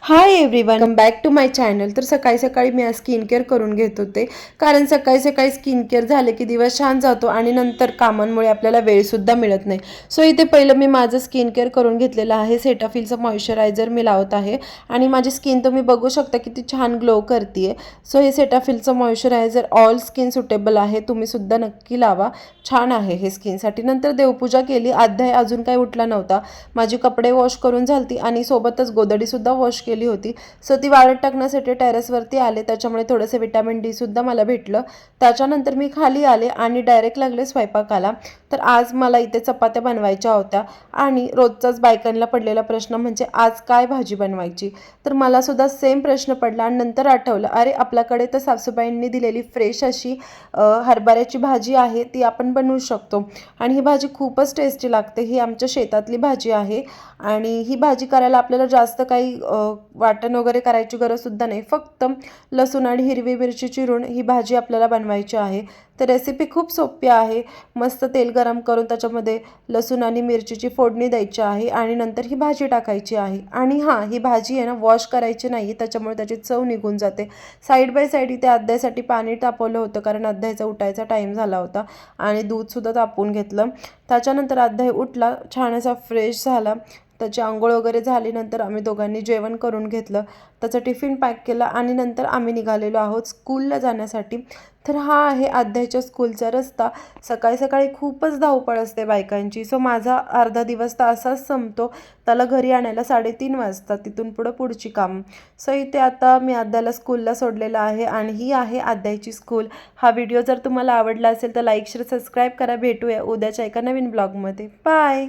High everyone, come back to my channel. तर सकाळी सकाळी मी आज स्किन केअर करून घेत होते, कारण सकाळी सकाळी स्किन केअर झाले की दिवस छान जातो आणि नंतर कामांमुळे आपल्याला वेळसुद्धा मिळत नाही. सो इथे पहिलं मी माझं स्किन केअर करून घेतलेलं आहे. सेटाफिलचं मॉइश्चरायझर मी लावत आहे आणि माझी स्किन तुम्ही बघू शकता किती छान ग्लो करते. सो हे सेटाफिलचं मॉइश्चरायझर ऑल स्किन सुटेबल आहे, तुम्हीसुद्धा नक्की लावा, छान आहे हे स्किनसाठी. नंतर देवपूजा केली. अध्याय अजून काही उठला नव्हता. माझी कपडे वॉश करून झालती आणि सोबतच गोधडीसुद्धा वॉश केली होती. सो ती वाळत टाकण्यासाठी टेरेसवरती आले, त्याच्यामुळे थोडंसं विटॅमिन डी सुद्धा मला भेटलं. त्याच्यानंतर मी खाली आले आणि डायरेक्ट लागले स्वयंपाकाला. तर आज मला इथे चपात्या बनवायच्या होत्या आणि रोजचाच बायकांना पडलेला प्रश्न म्हणजे आज काय भाजी बनवायची. तर मला सुद्धा सेम प्रश्न पडला आणि नंतर आठवलं, अरे आपल्याकडे तर सासूबाईंनी दिलेली फ्रेश अशी हरभऱ्याची भाजी आहे, ती आपण बनवू शकतो आणि ही भाजी खूपच टेस्टी लागते. ही आमच्या शेतातली भाजी आहे आणि ही भाजी करायला आपल्याला जास्त काही वाटण वगैरे करायची गरजसुद्धा नाही. फक्त लसूण आणि हिरवी मिरची चिरून ही भाजी आपल्याला बनवायची आहे. तर रेसिपी खूप सोपी आहे. मस्त तेल गरम करून त्याच्यामध्ये लसूण आणि मिरचीची फोडणी द्यायची आहे आणि नंतर ही भाजी टाकायची आहे. आणि हां, ही भाजी आहे ना वॉश करायची नाही, त्याच्यामुळे त्याची चव निघून जाते. साईड बाय साईड इथे अध्यायसाठी पाणी तापवलं होतं, कारण अध्यायचा उठायचा टाईम झाला होता आणि दूधसुद्धा तापवून घेतलं. त्याच्यानंतर अध्याय उठला, छान असा फ्रेश झाला. त्याची आंघोळ वगैरे झाल्यानंतर आम्ही दोघांनी जेवण करून घेतलं, त्याचं टिफिन पॅक केलं आणि नंतर आम्ही निघालेलो आहोत स्कूलला जाण्यासाठी. तर हा आहे अध्यायच्या स्कूलचा रस्ता. सकाळी सकाळी खूपच धावपळ असते बायकांची. सो माझा अर्धा दिवस तर असाच संपतो, त्याला घरी आणायला 3:30 वाजतात, तिथून पुढं पुढची काम. सो इथे आता मी अध्यायला स्कूलला सोडलेलं आहे आणि ही आहे अध्यायची स्कूल. हा व्हिडिओ जर तुम्हाला आवडला असेल तर लाईक शेअर सबस्क्राईब करा. भेटूया उद्याच्या एका नवीन ब्लॉगमध्ये. बाय.